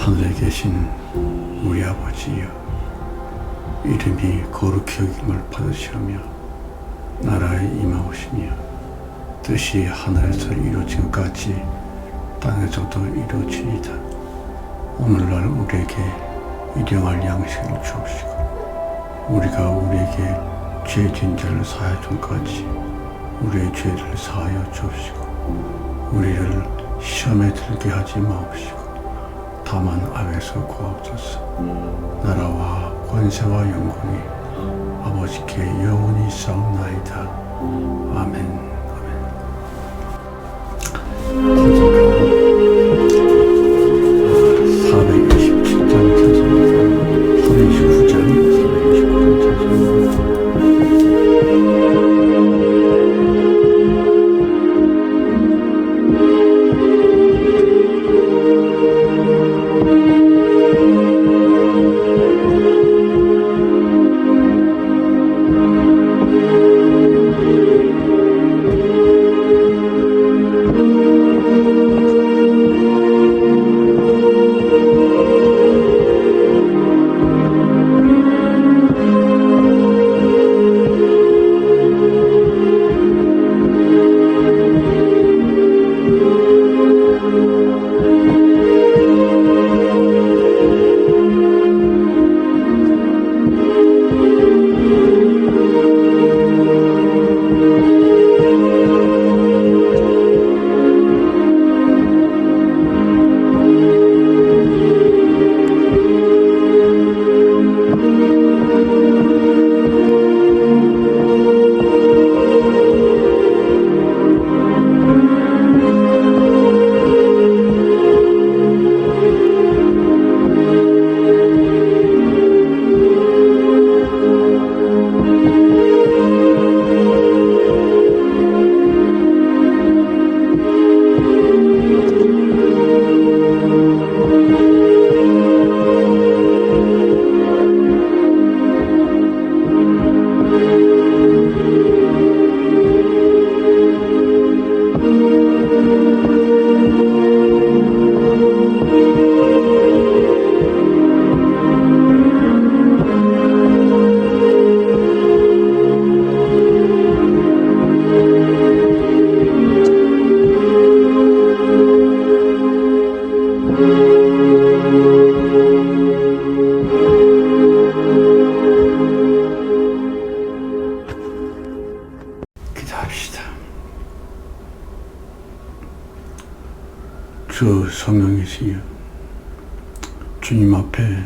하늘에 계신 우리 아버지여, 이름이 거룩히 여김을 받으시오며 나라에 임하오시며 뜻이 하늘에서 이루어진 것 같이 땅에서도 이루어지이다. 오늘날 우리에게 일용할 양식을 주옵시고 우리가 우리에게 죄 지은 자를 사하여 준 것 같이 우리의 죄를 사하여 주옵시고 우리를 시험에 들게 하지 마옵시고 다만 악에서 구하옵소서. 나라와 권세와 영광이 아버지께 영원히 있사옵나이다. 아멘. 찬송가 427장 찬송입니다. 429장 찬송입니다. 주 성령이시여, 주님 앞에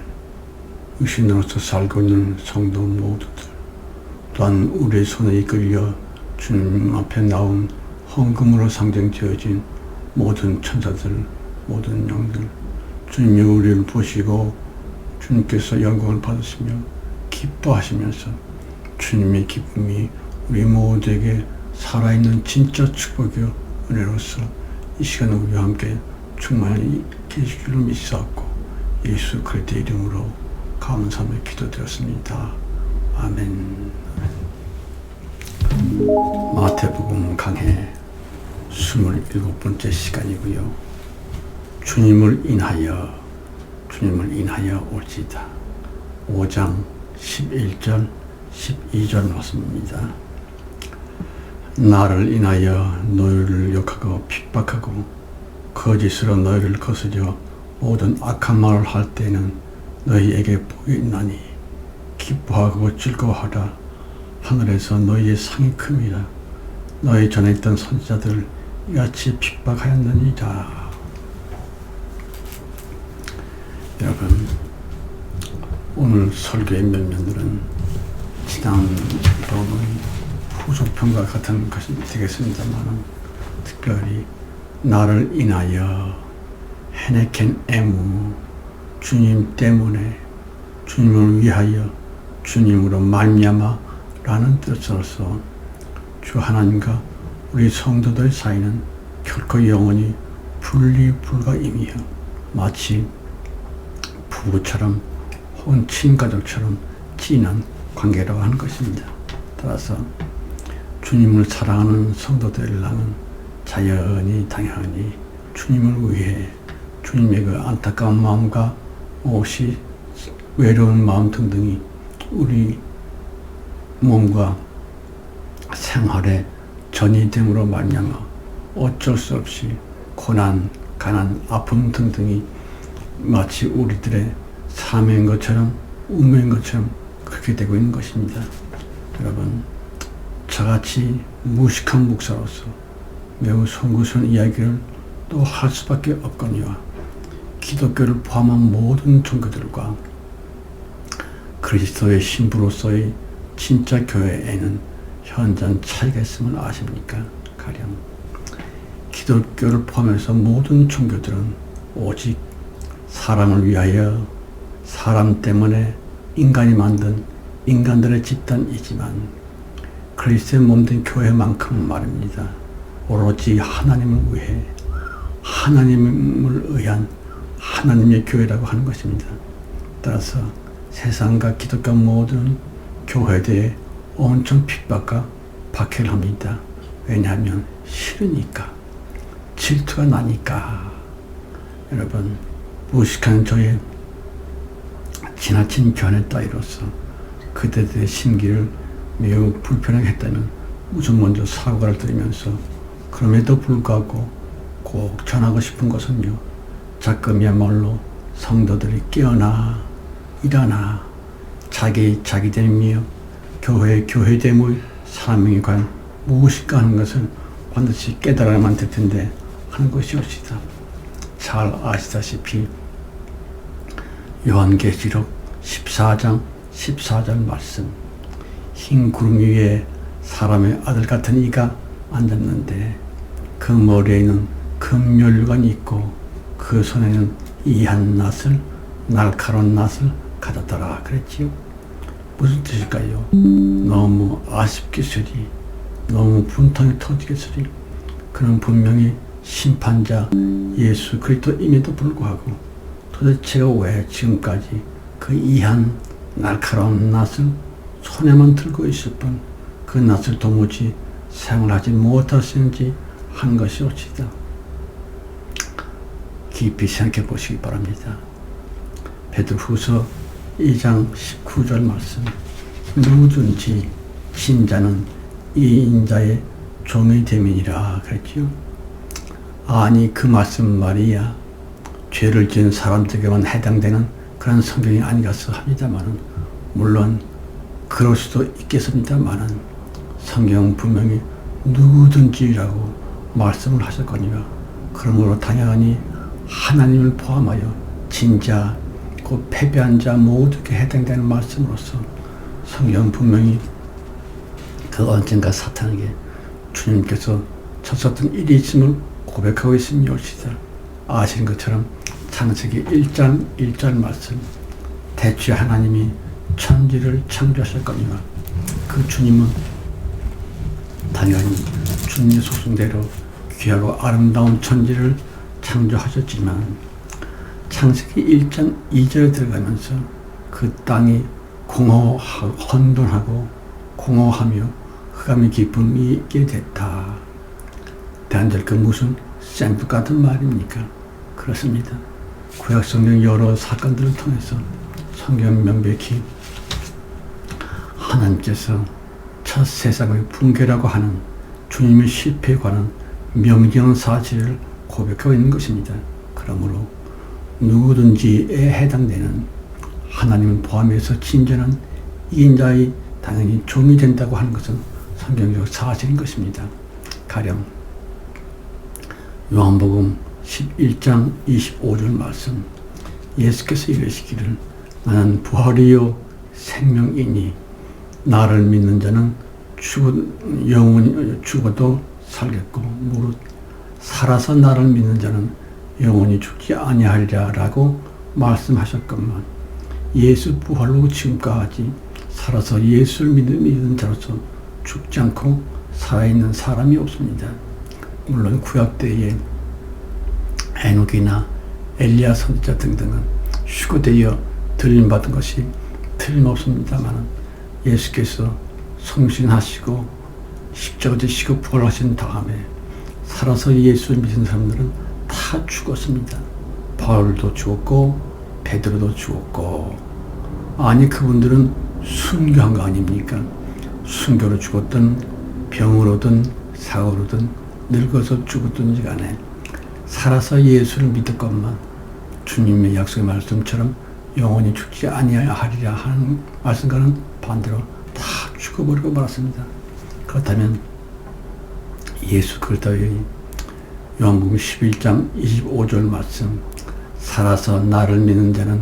의신으로서 살고 있는 성도 모두들, 또한 우리의 손에 이끌려 주님 앞에 나온 헌금으로 상징되어진 모든 천사들, 모든 영들, 주님이 우리를 보시고 주님께서 영광을 받으시며 기뻐하시면서 주님의 기쁨이 우리 모두에게 살아있는 진짜 축복이요 은혜로서 이 시간 우리와 함께 충만히 계시기를 믿사옵고 예수 그리스도의 이름으로 감사하며 기도드렸습니다. 아멘. 마태복음 강해 27번째 시간이고요. 주님을 인하여 올지다. 5장 11절 12절 말씀입니다. 나를 인하여 너희를 욕하고 핍박하고 거짓으로 너희를 거스려 모든 악한 말을 할 때는 너희에게 복이 있나니 기뻐하고 즐거워하라. 하늘에서 너희의 상이 큽니다. 너희 전에 있던 선지자들 이같이 핍박하였느니라. 여러분, 오늘 설교의 면면들은 지난번의 후속편과 같은 것이 되겠습니다만, 특별히 나를 인하여 헤네켄 에무, 주님 때문에, 주님을 위하여, 주님으로 말미암아 라는 뜻으로서 주 하나님과 우리 성도들 사이는 결코 영원히 분리 불가임이여 마치 부부처럼 혹은 친가족처럼 진한 관계라고 하는 것입니다. 따라서 주님을 사랑하는 성도들이라면 자연히 당연히 주님을 위해 주님의 그 안타까운 마음과 혹시 외로운 마음 등등이 우리 몸과 생활에 전이됨으로 말미암아 어쩔 수 없이 고난, 가난, 아픔 등등이 마치 우리들의 삶인 것처럼 운명인 것처럼 그렇게 되고 있는 것입니다. 여러분, 저같이 무식한 목사로서 매우 송구스러운 이야기를 또 할 수밖에 없거니와 기독교를 포함한 모든 종교들과 그리스도의 신부로서의 진짜 교회에는 현저한 차이가 있음을 아십니까? 가령 기독교를 포함해서 모든 종교들은 오직 사람을 위하여 사람 때문에 인간이 만든 인간들의 집단이지만 그리스도의 몸된 교회만큼은 말입니다. 오로지 하나님을 위해 하나님을 의한 하나님의 교회라고 하는 것입니다. 따라서 세상과 기독교 모든 교회에 대해 엄청 핍박과 박해를 합니다. 왜냐하면 싫으니까, 질투가 나니까. 여러분, 무식한 저의 지나친 견해 따위로서 그들의 심기를 매우 불편하게 했다면 우선 먼저 사과를 드리면서 그럼에도 불구하고 꼭 전하고 싶은 것은요, 자금이야말로 성도들이 깨어나 일어나 자기됨이며 교회됨의 사명에 관한 무엇일까 하는 것을 반드시 깨달아야만 될 텐데 하는 것이옵시다. 잘 아시다시피 요한계시록 14장 14절 말씀, 흰 구름 위에 사람의 아들 같은 이가 앉았는데 그 머리에는 금면류관이 있고 그 손에는 이한 낫을, 날카로운 낫을 가졌더라 그랬지요. 무슨 뜻일까요? 너무 아쉽겠으리, 너무 분통이 터지겠으리. 그는 분명히 심판자 예수 그리스도임에도 불구하고 도대체가 왜 지금까지 그 이한 날카로운 낫을 손에만 들고 있을 뿐 그 낫을 도무지 사용을 하지 못하시는지 한 것이옵시다. 깊이 생각해 보시기 바랍니다. 베드로후서 2장 19절 말씀, 누구든지 신자는 이 인자의 종이 됨이니라 그랬지요. 아니 그 말씀 말이야 죄를 지은 사람들에게만 해당되는 그런 성경이 아니겠어 합니다만은, 물론 그럴 수도 있겠습니다만은 성경 분명히 누구든지라고 말씀을 하셨거니와 그러므로 당연히 하나님을 포함하여 진자, 곧 패배한 자 모두에게 해당되는 말씀으로서 성경 분명히 그 언젠가 사탄에게 주님께서 쳤었던 일이 있음을 고백하고 있음이옵시다. 아시는 것처럼 창세기 1장 1절 말씀, 대체 하나님이 천지를 창조하셨거니와 그 주님은 당연히 주님의 소승대로 귀하고 아름다운 천지를 창조하셨지만 창세기 1장 2절에 들어가면서 그 땅이 공허하고 혼돈하고 공허하며 흑암이 깊음이 있게 됐다. 대한절 그 무슨 샘플 같은 말입니까? 그렇습니다. 구약 성경 여러 사건들을 통해서 성경 명백히 하나님께서 첫 세상의 붕괴라고 하는 주님의 실패에 관한 명징한 사실을 고백하고 있는 것입니다. 그러므로 누구든지에 해당되는 하나님을 포함해서 진전한 인자의 당연히 종이 된다고 하는 것은 성경적 사실인 것입니다. 가령 요한복음 11장 25절 말씀, 예수께서 이르시기를 나는 부활이요 생명이니 나를 믿는 자는 영원히 죽어도 살겠고 무릇 살아서 나를 믿는 자는 영원히 죽지 아니하리라 라고 말씀하셨건만 예수 부활로 지금까지 살아서 예수를 믿는 자로서 죽지 않고 살아있는 사람이 없습니다. 물론 구약 때에 에녹이나 엘리야 선지자 등등은 휴거되어 들림받은 것이 틀림없습니다만 예수께서 성신하시고 십자가 지시고 부활하신 다음에 살아서 예수를 믿은 사람들은 다 죽었습니다. 바울도 죽었고 베드로도 죽었고, 아니 그분들은 순교한 거 아닙니까? 순교로 죽었든 병으로든 사고로든 늙어서 죽었든지 간에 살아서 예수를 믿었건만 주님의 약속의 말씀처럼 영원히 죽지 아니하리라 하는 말씀과는 반대로 다 죽어버리고 말았습니다. 그렇다면 예수 그리스도의 요한복음 11장 25절 말씀, 살아서 나를 믿는 자는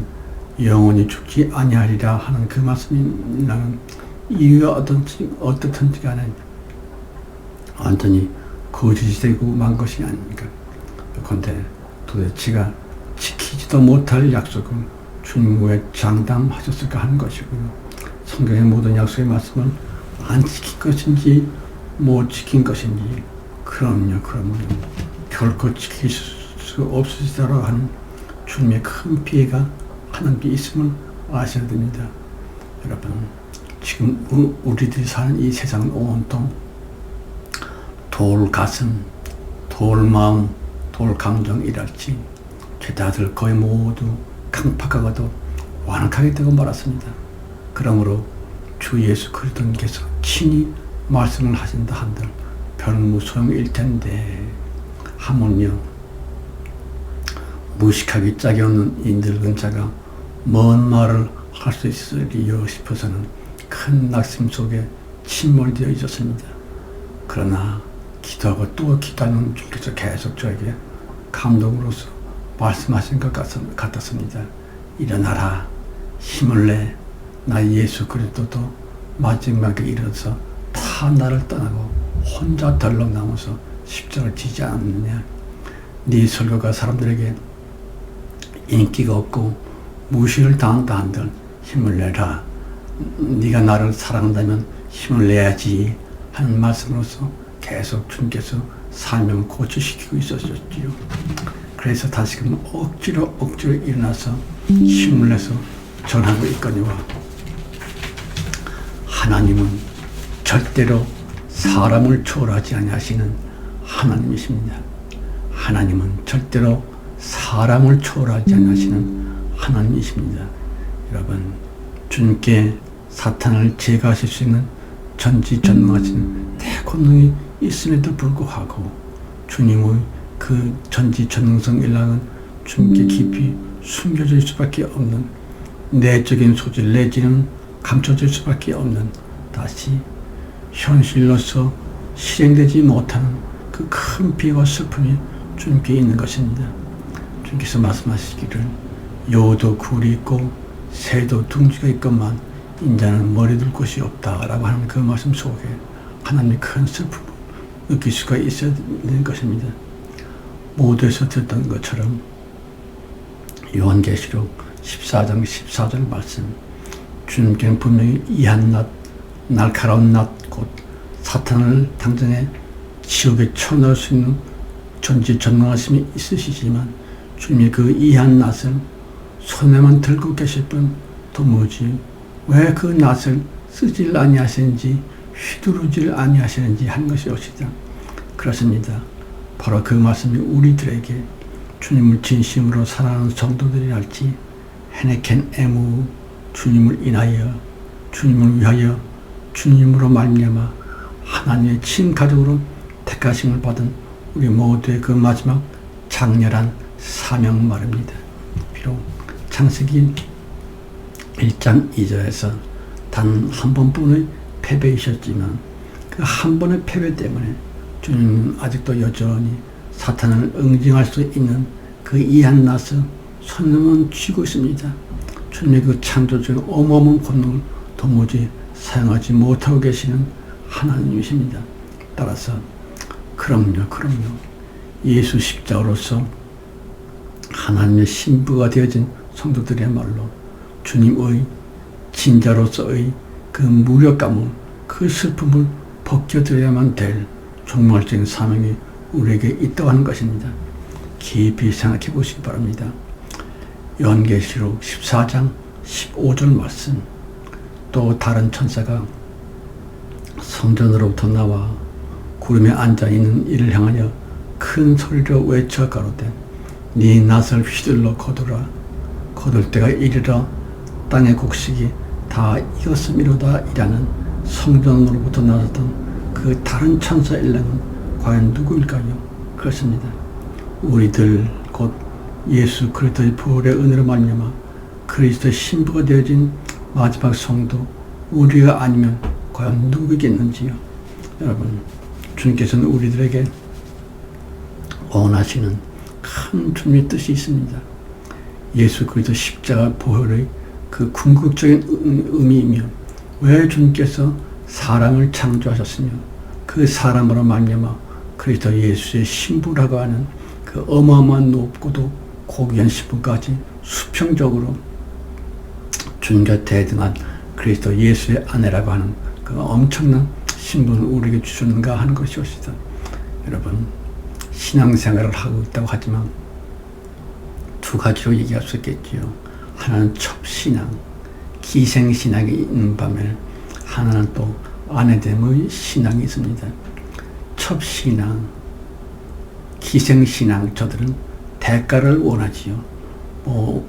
영원히 죽지 아니하리라 하는 그 말씀이 나는 이유가 어떻든지 간에 완전히 거짓이 되고 만 것이 아닙니까? 그런데 도대체가 지키지도 못할 약속을 주님 왜 장담하셨을까 하는 것이고요. 성경의 모든 약속의 말씀을 안 지킨 것인지 못 지킨 것인지, 그럼요 결코 지킬 수 없으시다고 하는 주님의 큰 피해가 하나님께 있음을 아셔야 됩니다. 여러분, 지금 우리들이 사는 이 세상은 온통 돌 가슴, 돌 마음, 돌 감정이랄지 죄다들 거의 모두 강팍하고도 완악하게 되고 말았습니다. 그러므로 주 예수 그리스도께서 친히 말씀을 하신다 한들 별은 무소용일 텐데, 하물며 무식하기 짝이 없는 이 늙은 자가 뭔 말을 할 수 있으리요 싶어서는 큰 낙심 속에 침몰되어 있었습니다. 그러나 기도하고 또 기도하는 주께서 계속 저에게 감동으로서 말씀하신 것 같았습니다. 일어나라, 힘을 내, 나 예수 그리스도도 마지막에 이르러서 다 나를 떠나고 혼자 덜렁 남아서 십자가를 지지 않느냐. 네 설교가 사람들에게 인기가 없고 무시를 당한다 한들 힘을 내라, 네가 나를 사랑한다면 힘을 내야지 하는 말씀으로서 계속 주님께서 삶을 고쳐시키고 있었지요. 그래서 다시금 억지로 일어나서 힘을 내서 전하고 있거니와, 하나님은 절대로 사람을 초월하지 아니하시는 하나님이십니다. 하나님은 절대로 사람을 초월하지 아니하시는 하나님이십니다. 여러분, 주님께 사탄을 제거하실 수 있는 전지전능하신 대권능이 있음에도 불구하고 주님의 그 전지전능성 일랑은 주님께 깊이 숨겨질 수밖에 없는, 내적인 소질 내지는 감춰질 수밖에 없는, 다시 현실로서 실행되지 못하는 그 큰 비와 슬픔이 주님께 있는 것입니다. 주님께서 말씀하시기를 여우도 굴이 있고 새도 둥지가 있건만 인자는 머리 둘 곳이 없다라고 하는 그 말씀 속에 하나님의 큰 슬픔을 느낄 수가 있어야 되는 것입니다. 모두에서 들었던 것처럼 요한계시록 14장 14절 말씀, 주님께는 분명히 이 한낱 날카로운 낫 곧 사탄을 당장에 지옥에 쳐넣을 수 있는 전지전능하심이 있으시지만 주님이 그 이한 낫을 손에만 들고 계실 뿐 도무지 왜 그 낫을 쓰질 아니하시는지 휘두르질 아니하시는지 하는 것이 옵시다. 그렇습니다. 바로 그 말씀이 우리들에게 주님을 진심으로 사랑하는 성도들이랄지 헤네켄 에무 주님을 인하여 주님을 위하여 주님으로 말미암아 하나님의 친가족으로 택하심을 받은 우리 모두의 그 마지막 장렬한 사명 말입니다. 비록 창세기 1장 2절에서 단 한 번뿐의 패배이셨지만 그 한 번의 패배 때문에 주님은 아직도 여전히 사탄을 응징할 수 있는 그 이한 낫을 손에만 쥐고 있습니다. 주님의 그 창조적인 어마어마한 권능을 도무지 사용하지 못하고 계시는 하나님이십니다. 따라서 그럼요 예수 십자가로서 하나님의 신부가 되어진 성도들이야말로 주님의 진자로서의 그 무력감을, 그 슬픔을 벗겨드려야만 될 종말적인 사명이 우리에게 있다고 하는 것입니다. 깊이 생각해 보시기 바랍니다. 요한계시록 14장 15절 말씀, 또 다른 천사가 성전으로부터 나와 구름에 앉아있는 이를 향하여 큰 소리로 외쳐 가로되 네 낫을 휘둘러 거두라. 거둘 때가 이르러 땅의 곡식이 다 익었음이로다 이라는 성전으로부터 나섰던 그 다른 천사 일행은 과연 누구일까요? 그렇습니다. 우리들 곧 예수 그리스도의 부활의 은혜로 말미암아 그리스도의 신부가 되어진 마지막 성도 우리가 아니면 과연 누구겠는지요? 여러분, 주님께서는 우리들에게 원하시는 큰 주님의 뜻이 있습니다. 예수 그리스도 십자가 보혈의 그 궁극적인 의미이며 왜 주님께서 사람을 창조하셨으며 그 사람으로 말미암아 그리스도 예수의 신부라고 하는 그 어마어마한 높고도 고귀한 신부까지 수평적으로 주님과 대등한 그리스도 예수의 아내라고 하는 그 엄청난 신분을 우리에게 주셨는가 하는 것이었습니다. 여러분, 신앙생활을 하고 있다고 하지만 두 가지로 얘기할 수 있겠지요. 하나는 첩신앙, 기생신앙이 있는 반면에 하나는 또 아내됨의 신앙이 있습니다. 첩신앙, 기생신앙, 저들은 대가를 원하지요.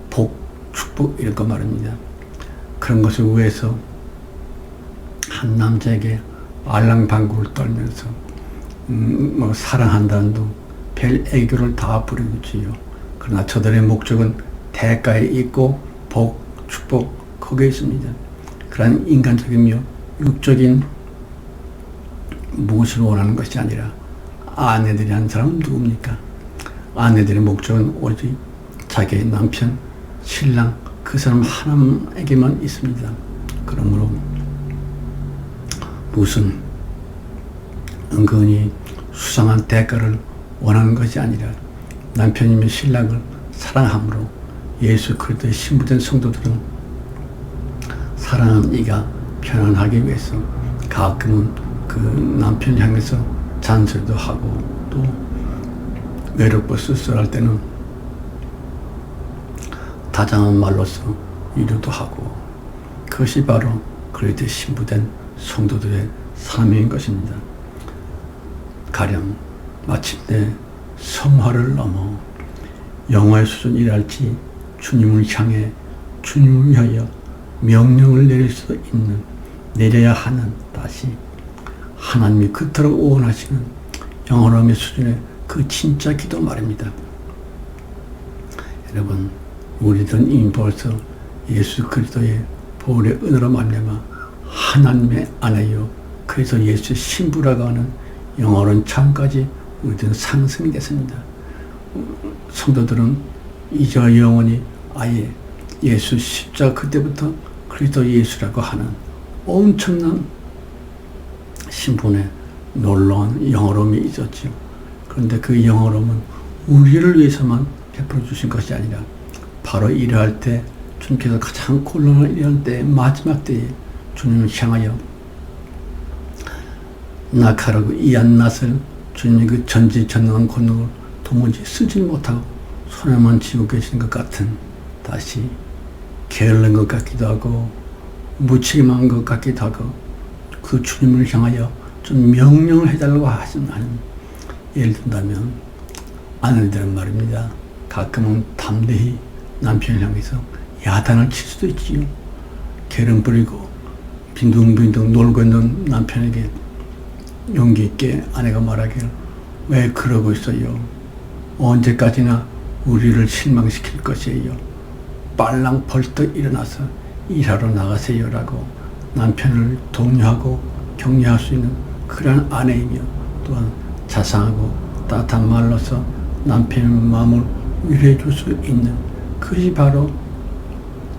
복, 축복 이런 거 말입니다. 그런 것을 위해서 한 남자에게 알랑방구를 떨면서 사랑한다는 둥 별 애교를 다 부리지요. 그러나 저들의 목적은 대가에 있고 복, 축복 거기에 있습니다. 그러한 인간적이며 육적인 무엇을 원하는 것이 아니라 아내들이 한 사람은 누굽니까? 아내들의 목적은 오직 자기의 남편, 신랑 그 사람 하나에게만 있습니다. 그러므로 무슨 은근히 수상한 대가를 원하는 것이 아니라 남편이며 신랑을 사랑함으로 예수 그리스도의 신부된 성도들은 사랑하는 이가 편안하기 위해서 가끔은 그 남편 향해서 잔소리도 하고 또 외롭고 쓸쓸할 때는 다정한 말로서 위로도 하고 그것이 바로 그리스도의 신부된 성도들의 사명인 것입니다. 가령 마침내 성화를 넘어 영화의 수준이랄지 주님을 향해 주님을 위하여 명령을 내릴 수 있는 내려야 하는 다시 하나님이 그토록 원하시는 영원함의 수준의 그 진짜 기도 말입니다. 여러분, 우리들은 이미 벌써 예수 그리스도의 보혈의 은혜로 말미암아 하나님의 아내요 그래서 예수의 신부라고 하는 영원한 참까지 우리들은 상승이 됐습니다. 성도들은 이제와 영원히 아예 예수 십자가 그때부터 그리스도 예수라고 하는 엄청난 신분의 놀라운 영어로움이 있었죠. 그런데 그 영어로움은 우리를 위해서만 베풀어 주신 것이 아니라 바로 이러할 때 주님께서 가장 곤란한 이런 때 마지막 때에 주님을 향하여 낙하라고 이한 낫을 주님의 그 전지전능한 권능을 도무지 쓰지 못하고 손에만 쥐고 계신 것 같은 다시 게을른 것 같기도 하고 무책임한 것 같기도 하고 그 주님을 향하여 좀 명령을 해달라고 하시는 예를 든다면 아내들은 말입니다. 가끔은 담대히 남편을 향해서 야단을 칠 수도 있지요. 게으름 부리고 빈둥빈둥 놀고 있는 남편에게 용기 있게 아내가 말하기를 왜 그러고 있어요? 언제까지나 우리를 실망시킬 것이에요. 빨랑 벌떡 일어나서 일하러 나가세요라고 남편을 독려하고 격려할 수 있는 그러한 아내이며 또한 자상하고 따뜻한 말로서 남편의 마음을 위로해 줄 수 있는 그것이 바로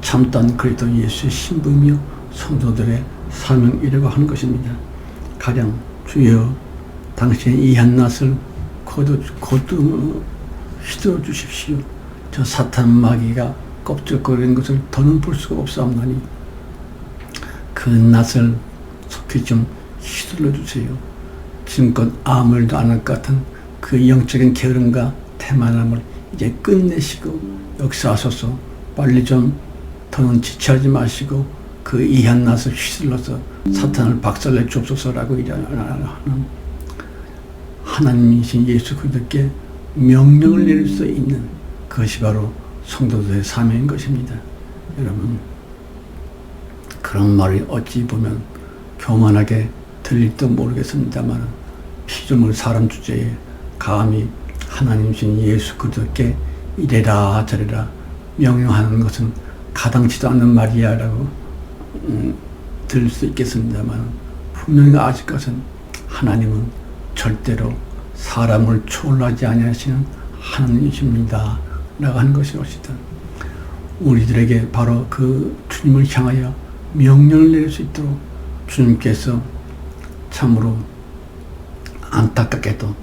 참된 그리스도 예수의 신부이며 성도들의 사명이라고 하는 것입니다. 가령 주여 당신의 이 한낱을 거두 휘두어 주십시오. 저 사탄 마귀가 껍질거리는 것을 더는 볼 수가 없사옵나니 그 낫을 속히 좀 휘둘러 주세요. 지금껏 아무 일도 안 할 것 같은 그 영적인 게으름과 태만함을 이제 끝내시고 역사하소서. 빨리 좀 더는 지체하지 마시고 그 이한 낫을 휘둘러서 사탄을 박살내 주옵소서라고 일하는 하나님이신 예수 그리스도께 명령을 내릴 수 있는 그것이 바로 성도들의 사명인 것입니다. 여러분, 그런 말이 어찌 보면 교만하게 들릴지도 모르겠습니다만 피조물 사람 주제에 감히 하나님이신 예수 그리스도께 이래라 저래라 명령하는 것은 가당치도 않는 말이야라고 들을 수 있겠습니다만 분명히 아실 것은 하나님은 절대로 사람을 초월하지 아니하시는 하나님이십니다 라고 하는 것이옵시다. 우리들에게 바로 그 주님을 향하여 명령을 내릴 수 있도록 주님께서 참으로 안타깝게도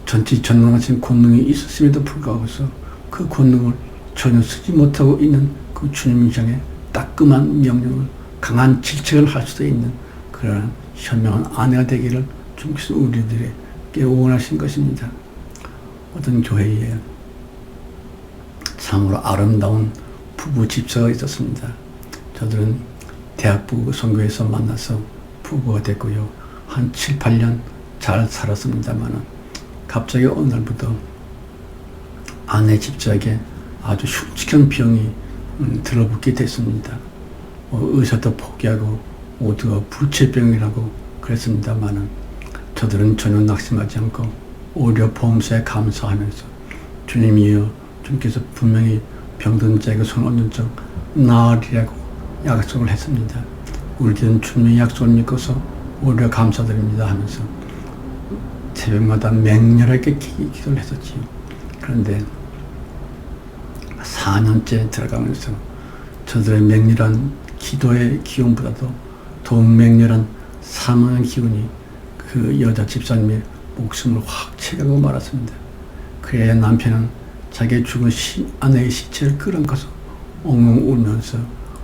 전지전능하신 권능이 있었음에도 불구하고서 그 권능을 전혀 쓰지 못하고 있는 그 주님을 향해 따끔한 명령을 강한 질책을 할 수도 있는 그러한 현명한 아내가 되기를 주님께서 우리들에게 원하신 것입니다. 어떤 교회에 참으로 아름다운 부부 집사가 있었습니다. 저들은 대학부 선교에서 만나서 부부가 됐고요. 한 7, 8년 잘 살았습니다만 갑자기 어느 날부터 아내 집사에게 아주 흉측한 병이 들어붙게 됐습니다. 의사도 포기하고 모두가 불치병이라고 그랬습니다만 저들은 전혀 낙심하지 않고 오히려 보험사에 감사하면서 주님이여 주님께서 분명히 병든 자에게 손을 얹은 적 나으리라고 약속을 했습니다. 우리들은 주님의 약속을 믿고서 오히려 감사드립니다 하면서 새벽마다 맹렬하게 기도를 했었지요. 그런데 4년째 들어가면서 저들의 맹렬한 기도의 기운보다도 더 맹렬한 사망의 기운이 그 여자 집사님의 목숨을 확 채가고 말았습니다. 그래야 남편은 자기의 죽은 아내의 시체를 끌어안고서 엉엉 울면서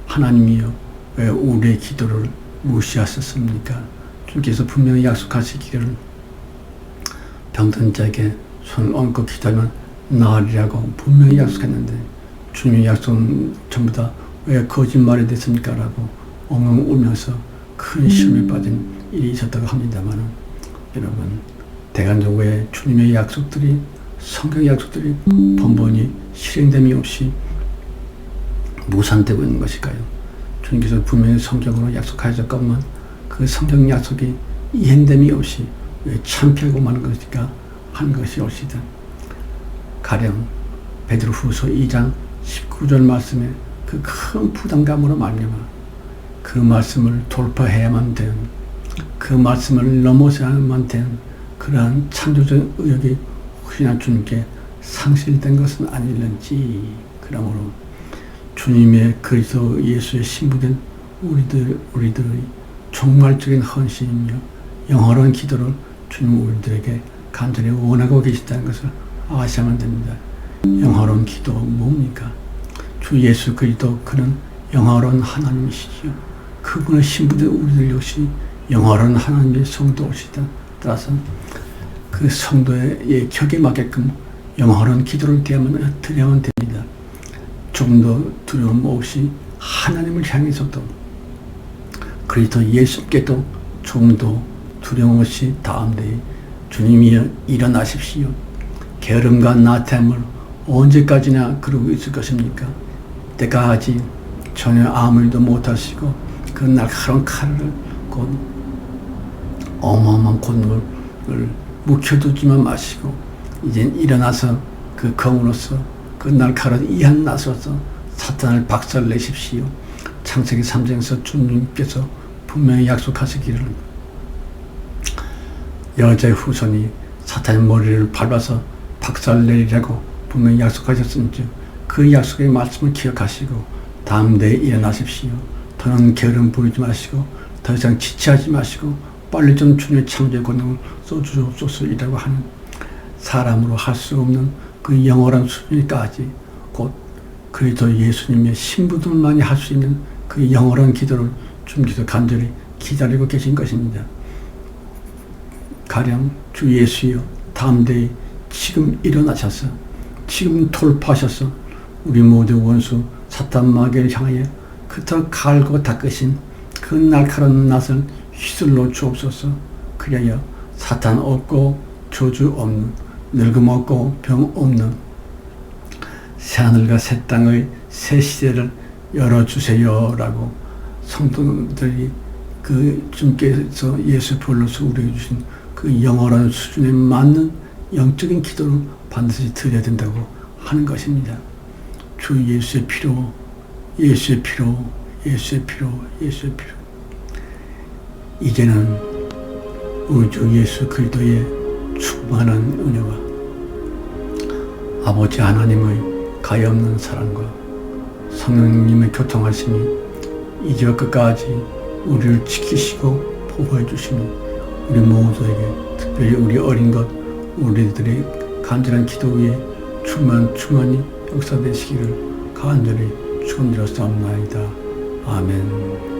하나님이여 왜 우리의 기도를 무시하셨습니까? 주께서 분명히 약속하시기를 병든 자에게 손을 얹고 기도하면 나으리라고 분명히 약속했는데 주님의 약속은 전부 다 왜 거짓말이 됐습니까? 라고 엉엉 울면서 큰 시험에 빠진 일이 있었다고 합니다만 여러분, 대간적 왜 주님의 약속들이 성경의 약속들이 번번이 실행됨이 없이 무산되고 있는 것일까요? 주님께서 분명히 성경으로 약속하셨건만 그 성경 약속이 이행됨이 없이 왜 참피하고 마는 것일까 하는 것이 옳시다. 가령 베드로후서 2장 19절 말씀에 그 큰 부담감으로 말미암아 그 말씀을 돌파해야만 되는, 그 말씀을 넘어서야만 되는 그러한 창조적 의욕이 혹시나 주님께 상실된 것은 아닐는지. 그러므로 주님의 그리스도 예수의 신부된 우리들의 종말적인 헌신이며 영원한 기도를 주님 우리들에게 간절히 원하고 계시다는 것을 아셔야만 됩니다. 영원한 기도 뭡니까? 주 예수 그리스도 그는 영원한 하나님이시지요. 그분의 신부된 우리들 역시 영원한 하나님의 성도시다. 따라서 그 성도의 격에 맞게끔 영원한 기도를 드려야만 됩니다. 좀 더 두려움 없이 하나님을 향해서도 그리스도 예수께도 좀 더 두려움 없이 다음대에 주님이여 일어나십시오. 게으름과 나태함을 언제까지나 그러고 있을 것입니까? 때까지 전혀 아무 일도 못하시고 그 날카로운 칼을 곧 어마어마한 권능을 묵혀두지만 마시고 이젠 일어나서 그 검으로서 그 날카로운 이한 나서서 사탄을 박살내십시오. 창세기 3장에서 주님께서 분명히 약속하시기를 여자의 후손이 사탄의 머리를 밟아서 박살내리라고 분명히 약속하셨은즉 그 약속의 말씀을 기억하시고 다음 대에 일어나십시오. 더는 게으름 부리지 마시고 더 이상 지체하지 마시고 빨리 좀 주님의 창조의 권능을 쏘주옵소서이라고 하는 사람으로 할 수 없는 그 영원한 수준까지 곧 그리스도 예수님의 신부들만이 할 수 있는 그 영원한 기도를 주님께서 간절히 기다리고 계신 것입니다. 가령 주 예수여 다음 대에 지금 일어나셔서 지금 돌파하셔서 우리 모두 원수 사탄 마귀를 향하여 그토록 갈고 닦으신 그 날카로운 낫을 휘둘러 주옵소서. 그리하여 사탄 없고 저주 없는 늙음 없고 병 없는 새하늘과 새 땅의 새 시대를 열어주세요라고 성도들이 그 주님께서 예수 불러서 우리에게 주신 그 영어라는 수준에 맞는 영적인 기도를 반드시 드려야 된다고 하는 것입니다. 주 예수의 피로, 예수의 피로, 예수의 피로, 예수의 피로. 이제는 우리 주 예수 그리스도의 충만한 은혜와 아버지 하나님의 가엾는 사랑과 성령님의 교통하심이 이제와 끝까지 우리를 지키시고 보호해 주시니 우리 모두에게 특별히 우리 어린 것 우리들의 간절한 기도 위에 충만히 역사되시기를 간절히 축원드렸사옵나이다. 아멘.